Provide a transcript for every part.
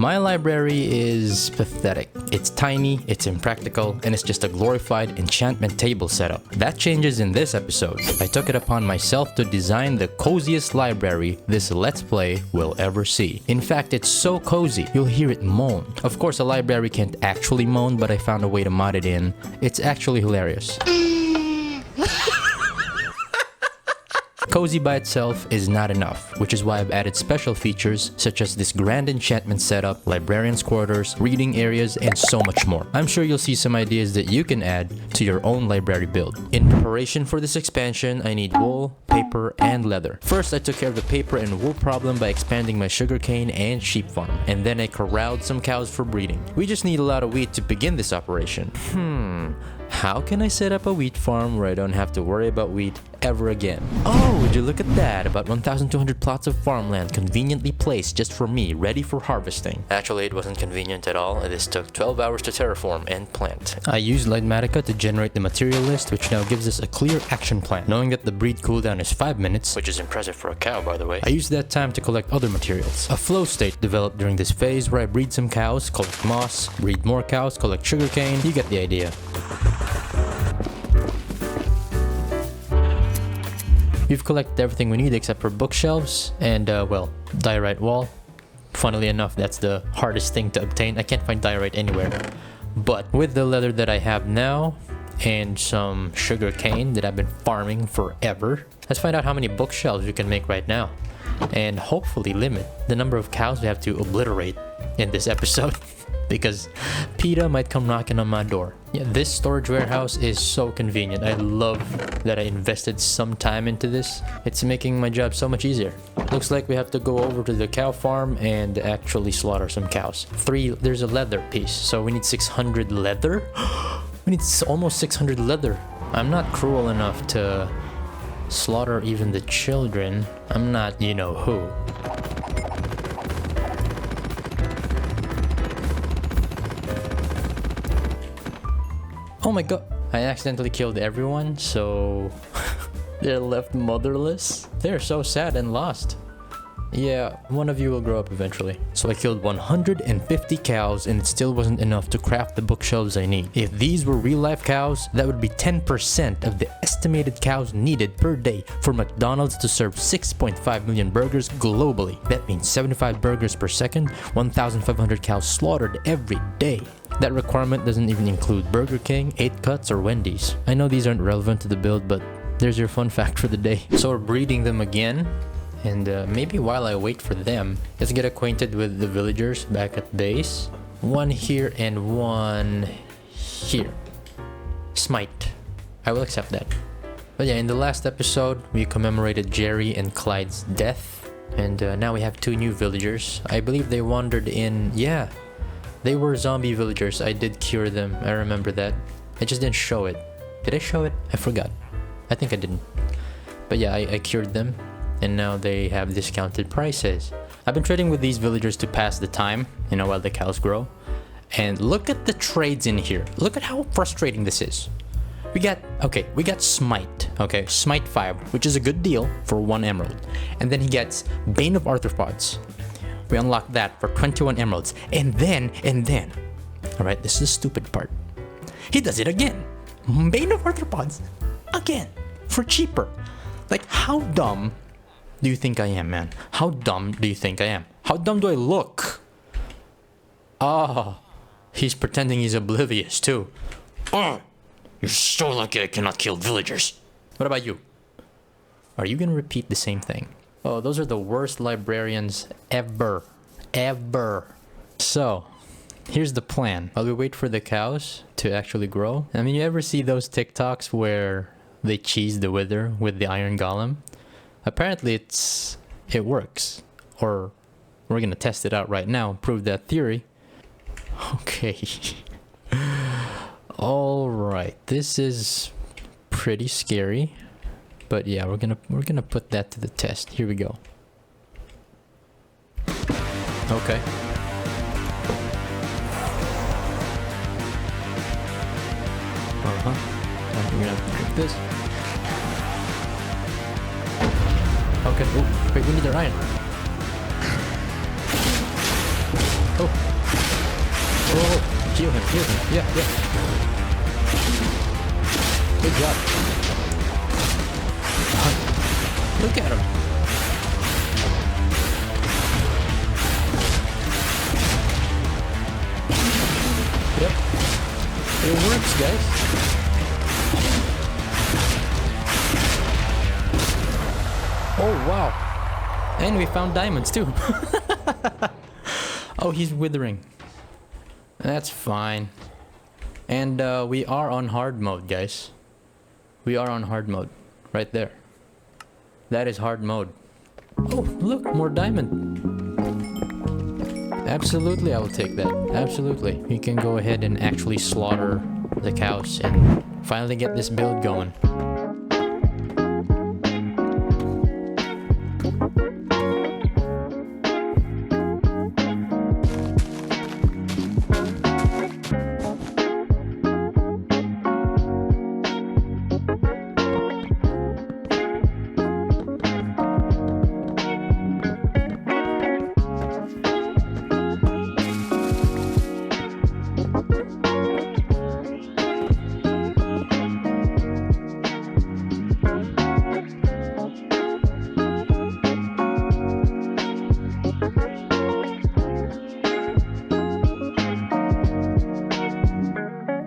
My library is pathetic. It's tiny, it's impractical, and it's just a glorified enchantment table setup. That changes in this episode. I took it upon myself to design the coziest library this Let's Play will ever see. In fact, it's so cozy, you'll hear it moan. Of course, a library can't actually moan, but I found a way to mod it in. It's actually hilarious. Cozy by itself is not enough, which is why I've added special features such as this grand enchantment setup, librarian's quarters, reading areas, and so much more. I'm sure you'll see some ideas that you can add to your own library build. In preparation for this expansion, I need wool, paper, and leather. First, I took care of the paper and wool problem by expanding my sugarcane and sheep farm, and then I corralled some cows for breeding. We just need a lot of wheat to begin this operation. How can I set up a wheat farm where I don't have to worry about wheat ever again? Oh, would you look at that? About 1,200 plots of farmland conveniently placed just for me, ready for harvesting. Actually, it wasn't convenient at all. This took 12 hours to terraform and plant. I used Lightmatica to generate the material list, which now gives us a clear action plan. Knowing that the breed cooldown is 5 minutes, which is impressive for a cow, by the way, I used that time to collect other materials. A flow state developed during this phase where I breed some cows, collect moss, breed more cows, collect sugarcane. You get the idea. We've collected everything we need except for bookshelves and, well, diorite wall. Funnily enough, that's the hardest thing to obtain. I can't find diorite anywhere. But with the leather that I have now and some sugar cane that I've been farming forever, let's find out how many bookshelves we can make right now. And hopefully limit the number of cows we have to obliterate in this episode. Because PETA might come knocking on my door. Yeah, this storage warehouse is so convenient. I love that I invested some time into this. It's making my job so much easier. Looks like we have to go over to the cow farm and actually slaughter some cows. There's a leather piece, so we need 600 leather? We need almost 600 leather. I'm not cruel enough to slaughter even the children. I'm not you know who. Oh my god, I accidentally killed everyone, so they're left motherless. They're so sad and lost. Yeah, one of you will grow up eventually. So I killed 150 cows and it still wasn't enough to craft the bookshelves I need. If these were real life cows, that would be 10% of the estimated cows needed per day for McDonald's to serve 6.5 million burgers globally. That means 75 burgers per second, 1,500 cows slaughtered every day. That requirement doesn't even include Burger King, 8 Cuts, or Wendy's. I know these aren't relevant to the build, but there's your fun fact for the day. So we're breeding them again, and maybe while I wait for them, let's get acquainted with the villagers back at base. One here and one here. Smite. I will accept that. But yeah, in the last episode, we commemorated Jerry and Clyde's death, and now we have 2 new villagers. I believe they wandered in, yeah. They were zombie villagers. I did cure them. I remember that. I just didn't show it. Did I show it? I forgot. I think I didn't. But yeah, I cured them. And now they have discounted prices. I've been trading with these villagers to pass the time, you know, while the cows grow. And look at the trades in here. Look at how frustrating this is. We got Smite. Okay, Smite 5, which is a good deal for 1 emerald. And then he gets Bane of Arthropods. We unlock that for 21 emeralds. And then, alright, this is the stupid part. He does it again. Bane of Arthropods. Again. For cheaper. Like, how dumb do you think I am, man? How dumb do you think I am? How dumb do I look? He's pretending he's oblivious too. You're so lucky I cannot kill villagers. What about you? Are you gonna repeat the same thing? Oh, those are the worst librarians ever. So, here's the plan. While we wait for the cows to actually grow. I mean, you ever see those TikToks where they cheese the wither with the iron golem? Apparently it works. Or we're gonna test it out right now, prove that theory. Okay. Alright, this is pretty scary. But yeah, we're gonna put that to the test. Here we go. Okay. We're gonna have to drink this. Okay. Oh, wait, we need the iron. Oh. Oh, heal him, heal him. Yeah, yeah. Good job. Look at him. Yep. It works, guys. Oh, wow. And we found diamonds, too. Oh, he's withering. That's fine. And we are on hard mode, guys. We are on hard mode. Right there. That is hard mode. Oh, look, more diamond. Absolutely, I will take that. Absolutely. We can go ahead and actually slaughter the cows and finally get this build going.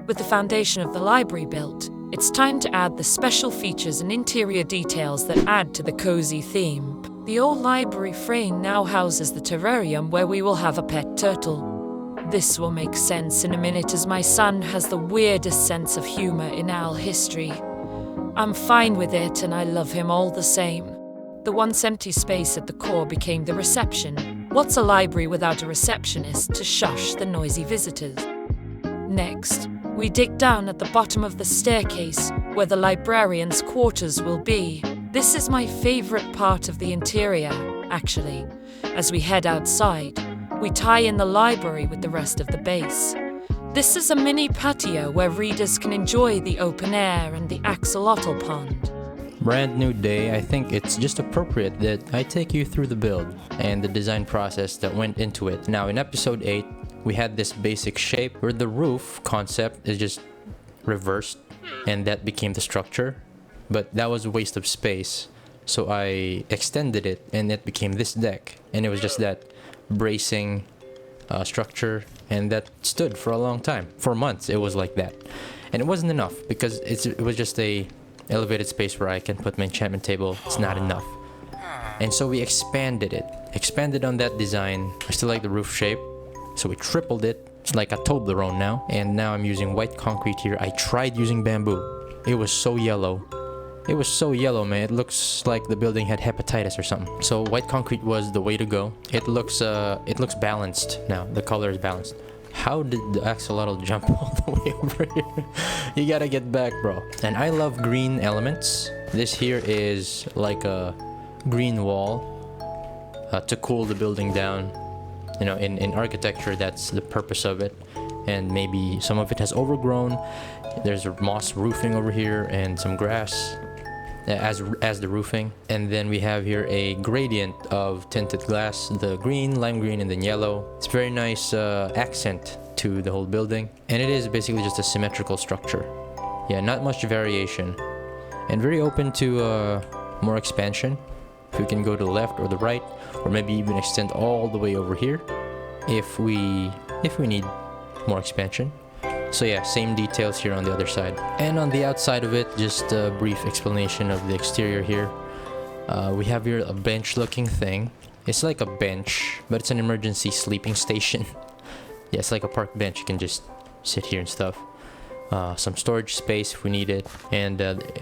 With the foundation of the library built, it's time to add the special features and interior details that add to the cozy theme. The old library frame now houses the terrarium where we will have a pet turtle. This will make sense in a minute as my son has the weirdest sense of humor in owl history. I'm fine with it and I love him all the same. The once empty space at the core became the reception. What's a library without a receptionist to shush the noisy visitors? Next, we dig down at the bottom of the staircase where the librarian's quarters will be. This is my favorite part of the interior, actually. As we head outside, we tie in the library with the rest of the base. This is a mini patio where readers can enjoy the open air and the axolotl pond. Brand new day, I think it's just appropriate that I take you through the build and the design process that went into it. Now in episode 8, we had this basic shape where the roof concept is just reversed and that became the structure, but that was a waste of space, so I extended it and it became this deck, and it was just that bracing structure, and that stood for a long time. For months it was like that, and it wasn't enough because it was just a elevated space where I can put my enchantment table. It's not enough, and so we expanded on that design. I still like the roof shape, so we tripled it. It's like a Toblerone now. And now I'm using white concrete here. I tried using bamboo. It was so yellow. It was so yellow, man. It looks like the building had hepatitis or something. So white concrete was the way to go. It looks balanced now. The color is balanced. How did the axolotl jump all the way over here? You gotta get back, bro. And I love green elements. This here is like a green wall to cool the building down. You know, in architecture, that's the purpose of it. And maybe some of it has overgrown. There's a moss roofing over here and some grass as the roofing. And then we have here a gradient of tinted glass, the green, lime green, and then yellow. It's a very nice accent to the whole building. And it is basically just a symmetrical structure. Yeah, not much variation. And very open to more expansion. If we can go to the left or the right, or maybe even extend all the way over here if we need more expansion. So yeah, same details here on the other side. And on the outside of it, just a brief explanation of the exterior here. We have here a bench looking thing. It's like a bench, but it's an emergency sleeping station. Yeah, it's like a park bench. You can just sit here and stuff. Some storage space if we need it. And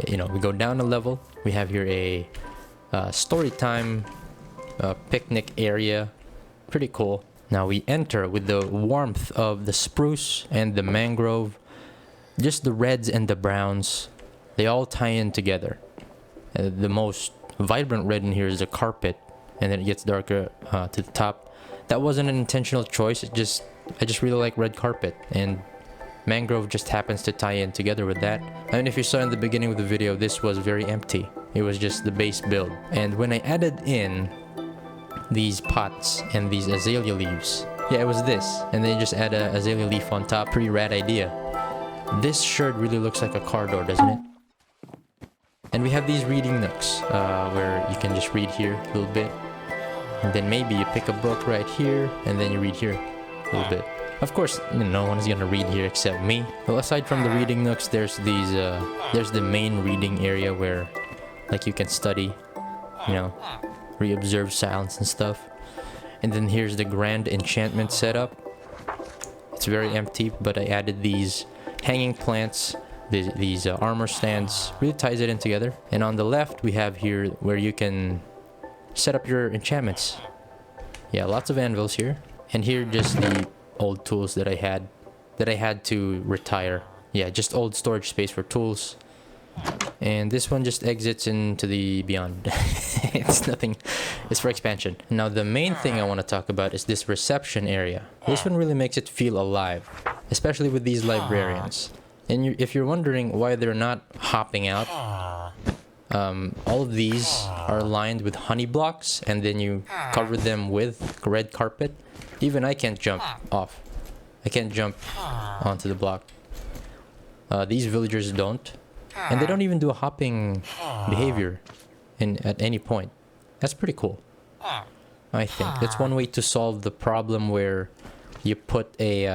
you know, we go down a level. We have here a story time picnic area. Pretty cool. Now we enter with the warmth of the spruce and the mangrove. Just the reds and the browns, they all tie in together. The most vibrant red in here is the carpet, and then it gets darker to the top. That wasn't an intentional choice. I just really like red carpet, and mangrove just happens to tie in together with that. I mean, if you saw in the beginning of the video, this was very empty. It was just the base build. And when I added in these pots and these azalea leaves, Yeah, it was this. And then you just add a azalea leaf on top. Pretty rad idea. This shirt really looks like a car door, doesn't it? And we have these reading nooks, where you can just read here a little bit. And then maybe you pick a book right here, and then you read here a little bit. Of course, no one is gonna read here except me. Well, aside from the reading nooks, there's these, there's the main reading area where, like, you can study, you know, re-observe silence and stuff. And then here's the grand enchantment setup. It's very empty, but I added these hanging plants, these armor stands. Really ties it in together. And on the left, we have here where you can set up your enchantments. Yeah, lots of anvils here. And here, just the old tools that I had to retire. Yeah, just old storage space for tools. And this one just exits into the beyond. It's nothing. It's for expansion. Now the main thing I want to talk about is this reception area. This one really makes it feel alive, especially with these librarians. And if you're wondering why they're not hopping out, all of these are lined with honey blocks, and then you cover them with red carpet. Even I can't jump off. I can't jump onto the block. These villagers don't. And they don't even do a hopping behavior at any point. That's pretty cool. I think that's one way to solve the problem where you put a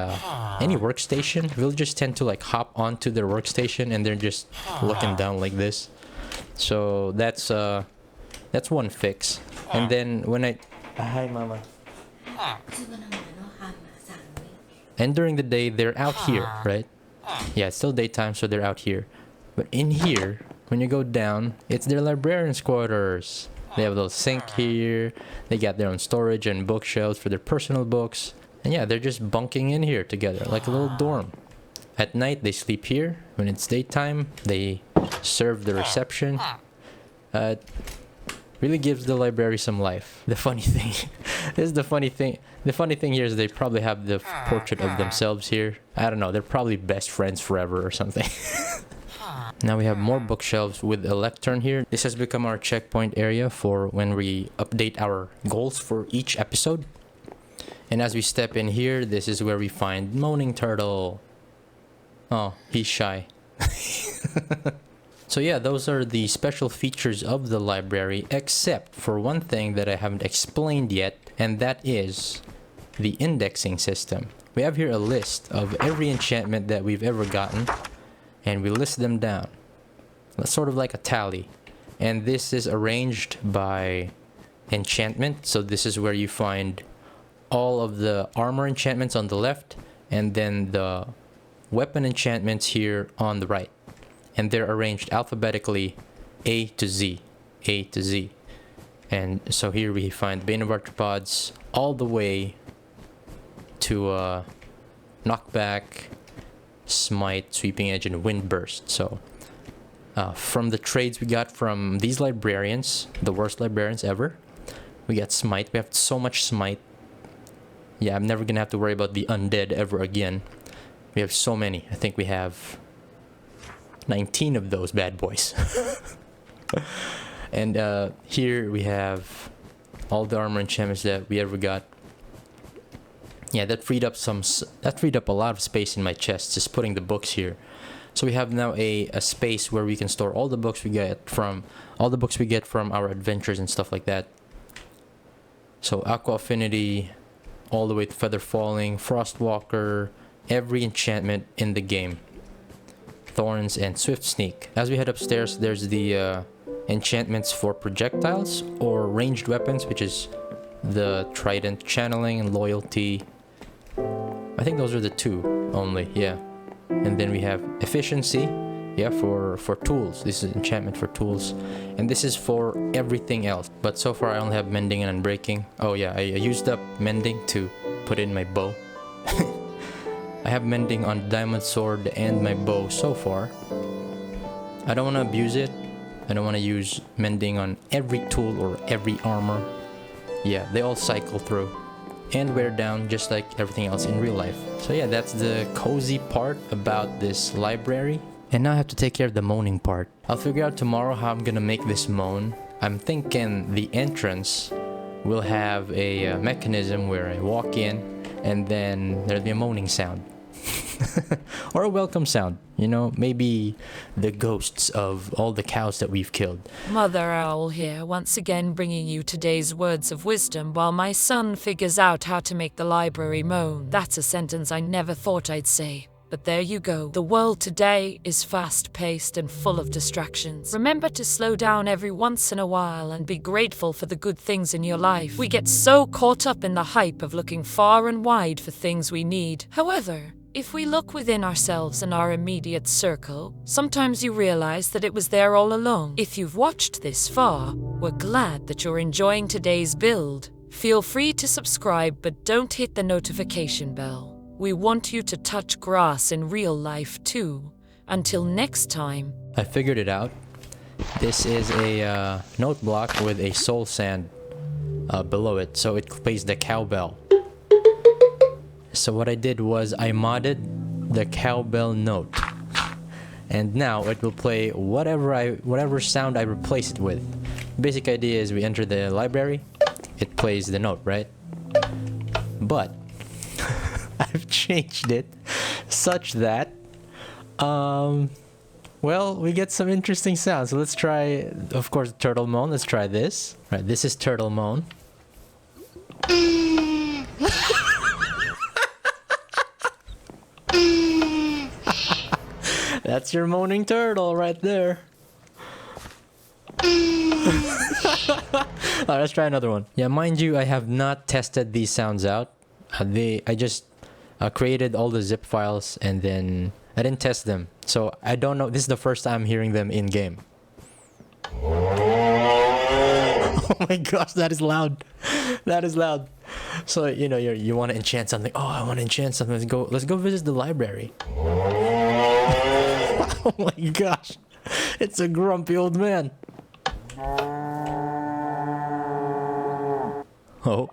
any workstation. Villagers tend to like hop onto their workstation and they're just looking down like this. So that's one fix. And then when hi mama. And during the day they're out here, right? Yeah, it's still daytime, so they're out here. But in here, when you go down, it's their librarian's quarters. They have a little sink here. They got their own storage and bookshelves for their personal books. And yeah, they're just bunking in here together, like a little dorm. At night, they sleep here. When it's daytime, they serve the reception. Really gives the library some life. The funny thing, this is the funny thing. The funny thing here is they probably have the portrait of themselves here. I don't know, they're probably best friends forever or something. Now we have more bookshelves with a lectern here. This has become our checkpoint area for when we update our goals for each episode. And as we step in here, this is where we find Moaning Turtle. Oh, he's shy. So yeah, those are the special features of the library, except for one thing that I haven't explained yet, and that is the indexing system. We have here a list of every enchantment that we've ever gotten, and we list them down. That's sort of like a tally. And this is arranged by enchantment, so this is where you find all of the armor enchantments on the left, and then the weapon enchantments here on the right. And they're arranged alphabetically A to Z. A to Z. And so here we find Bane of Arthropods all the way to Knockback, Smite, Sweeping Edge, and Windburst. So from the trades we got from these librarians, the worst librarians ever, we got Smite. We have so much Smite. Yeah, I'm never gonna have to worry about the undead ever again. We have so many. I think we have 19 of those bad boys. And here we have all the armor enchantments that we ever got. Yeah, that freed up a lot of space in my chest, just putting the books here. So we have now a space where we can store all the books we get from our adventures and stuff like that. So Aqua Affinity, all the way to Feather Falling, Frostwalker, every enchantment in the game. Thorns and Swift Sneak. As we head upstairs, there's the enchantments for projectiles or ranged weapons, which is the Trident, Channeling, and Loyalty. I think those are the two only, yeah. And then we have Efficiency, yeah, for tools. This is enchantment for tools. And this is for everything else. But so far I only have Mending and Unbreaking. Oh yeah, I used up Mending to put in my bow. I have Mending on Diamond Sword and my bow so far. I don't want to abuse it. I don't want to use Mending on every tool or every armor. Yeah, they all cycle through and wear down just like everything else in real life. So yeah, that's the cozy part about this library. And now I have to take care of the moaning part. I'll figure out tomorrow how I'm gonna make this moan. I'm thinking the entrance will have a mechanism where I walk in, And then there'll be a moaning sound. Or a welcome sound. You know, maybe the ghosts of all the cows that we've killed. Mother Owl here, once again bringing you today's words of wisdom while my son figures out how to make the library moan. That's a sentence I never thought I'd say. But there you go. The world today is fast-paced and full of distractions. Remember to slow down every once in a while and be grateful for the good things in your life. We get so caught up in the hype of looking far and wide for things we need. However, if we look within ourselves and our immediate circle, sometimes you realize that it was there all along. If you've watched this far, we're glad that you're enjoying today's build. Feel free to subscribe, but don't hit the notification bell. We want you to touch grass in real life too. Until next time. I figured it out. This is a note block with a soul sand below it, so it plays the cowbell. So what I did was I modded the cowbell note, and now it will play whatever sound I replace it with. Basic idea is we enter the library, it plays the note, right? But I've changed it such that well, we get some interesting sounds. So let's try, of course, turtle moan. Let's try this. Right, this is turtle moan. That's your moaning turtle right there. Alright, let's try another one. Yeah, mind you, I have not tested these sounds out. I just created all the zip files and then I didn't test them. So I don't know. This is the first time I'm hearing them in game. Oh my gosh, that is loud. That is loud. So, you know, you want to enchant something. Oh, I want to enchant something. Let's go visit the library. Oh my gosh. It's a grumpy old man. Oh.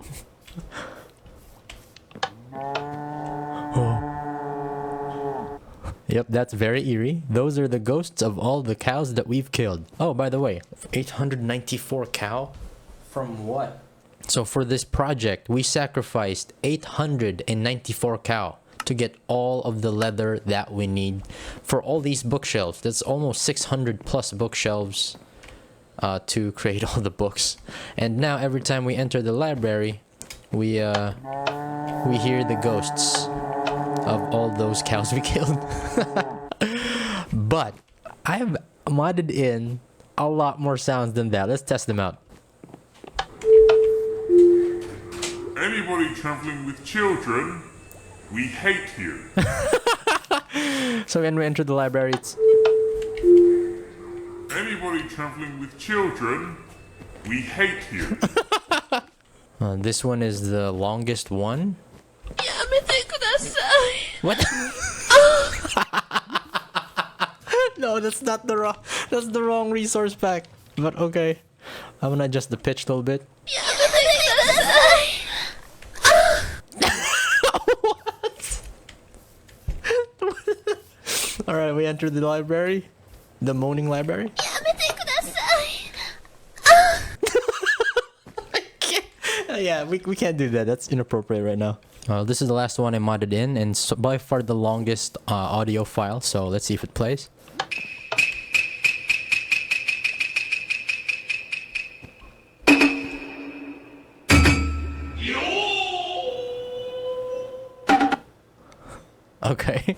Oh. Yep, that's very eerie. Those are the ghosts of all the cows that we've killed. Oh, by the way, 894 cow? From what? So for this project, we sacrificed 894 cow to get all of the leather that we need for all these bookshelves. That's almost 600 plus bookshelves to create all the books. And now every time we enter the library, we hear the ghosts of all those cows we killed. But I have modded in a lot more sounds than that. Let's test them out. Anybody traveling with children, we hate you. So when we enter the library, it's... Anybody traveling with children, we hate you. This one is the longest one. What? No, that's not the wrong. That's the wrong resource pack. But okay, I'm gonna adjust the pitch a little bit. All right, we entered the library, the moaning library. Yeah, we can't do that. That's inappropriate right now. This is the last one I modded in, and so by far the longest audio file. So let's see if it plays. Okay,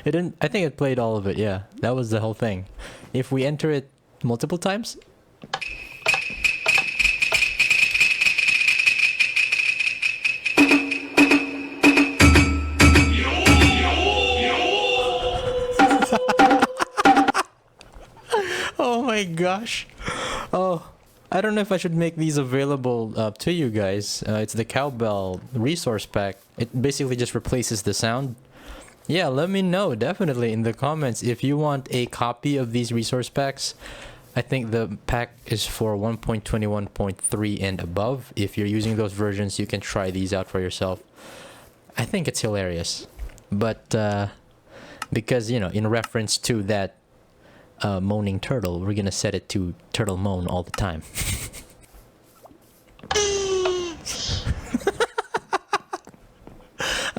it didn't. I think it played all of it. Yeah, that was the whole thing. If we enter it multiple times. Oh my gosh. Oh, I don't know if I should make these available to you guys. It's the cowbell resource pack. It basically just replaces the sound. Yeah, let me know definitely in the comments if you want a copy of these resource packs. I think the pack is for 1.21.3 and above. If you're using those versions, you can try these out for yourself. I think it's hilarious. But because, you know, in reference to that moaning turtle, we're gonna set it to turtle moan all the time.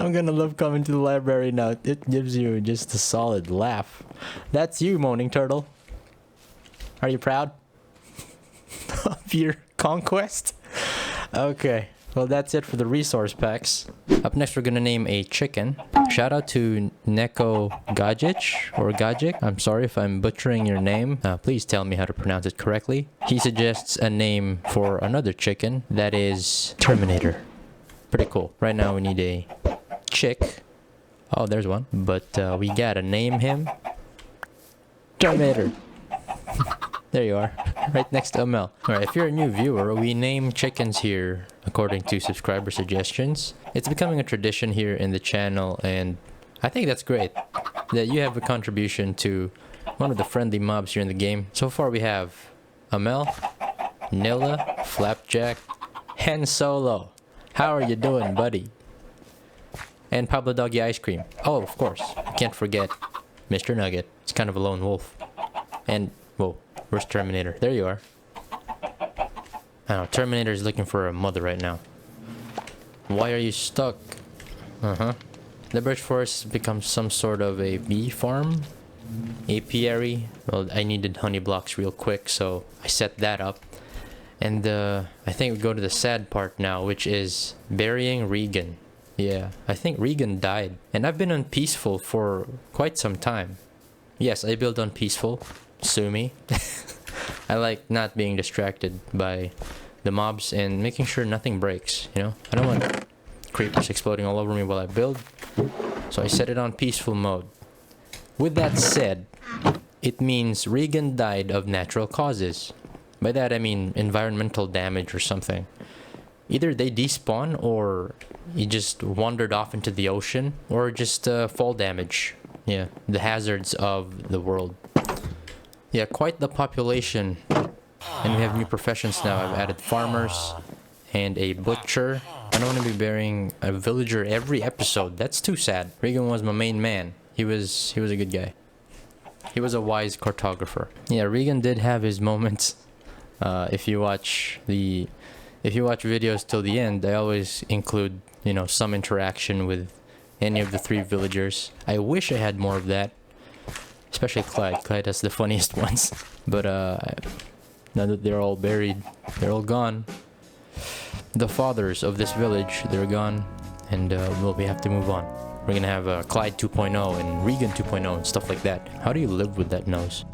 I'm gonna love coming to the library now. It gives you just a solid laugh. That's you, Moaning Turtle. Are you proud of your conquest? Okay, well that's it for the resource packs. Up next we're gonna name a chicken. Shout out to Neko Gajic or Gajic. I'm sorry if I'm butchering your name. Please tell me how to pronounce it correctly. He suggests a name for another chicken that is Terminator. Pretty cool. Right now we need a chick. Oh, there's one. But we gotta name him Terminator. There you are, right next to Amel. Alright, if you're a new viewer, we name chickens here according to subscriber suggestions. It's becoming a tradition here in the channel, and I think that's great that you have a contribution to one of the friendly mobs here in the game. So far we have Amel, Nilla, Flapjack, and Solo. How are you doing, buddy? And Pablo Doggy Ice Cream. Oh, of course, I can't forget Mr. Nugget. He's kind of a lone wolf. And, whoa. Where's Terminator? There you are. I know, Terminator is looking for a mother right now. Why are you stuck? The birch forest becomes some sort of a bee farm? Apiary? Well, I needed honey blocks real quick, so I set that up. And I think we go to the sad part now, which is burying Regan. Yeah, I think Regan died. And I've been on peaceful for quite some time. Yes, I build on peaceful. Sue me. I like not being distracted by the mobs and making sure nothing breaks, you know? I don't want creepers exploding all over me while I build, so I set it on peaceful mode. With that said, it means Regan died of natural causes. By that I mean environmental damage or something. Either they despawn, or he just wandered off into the ocean, or just fall damage. Yeah, the hazards of the world. Yeah, quite the population. And we have new professions now. I've added farmers and a butcher. I don't want to be burying a villager every episode. That's too sad. Regan was my main man. He was a good guy. He was a wise cartographer. Yeah, Regan did have his moments. If you watch videos till the end, I always include, you know, some interaction with any of the 3 villagers. I wish I had more of that. Especially Clyde. Clyde has the funniest ones. But now that they're all buried, they're all gone. The fathers of this village, they're gone. And we have to move on. We're gonna have Clyde 2.0 and Regan 2.0 and stuff like that. How do you live with that nose?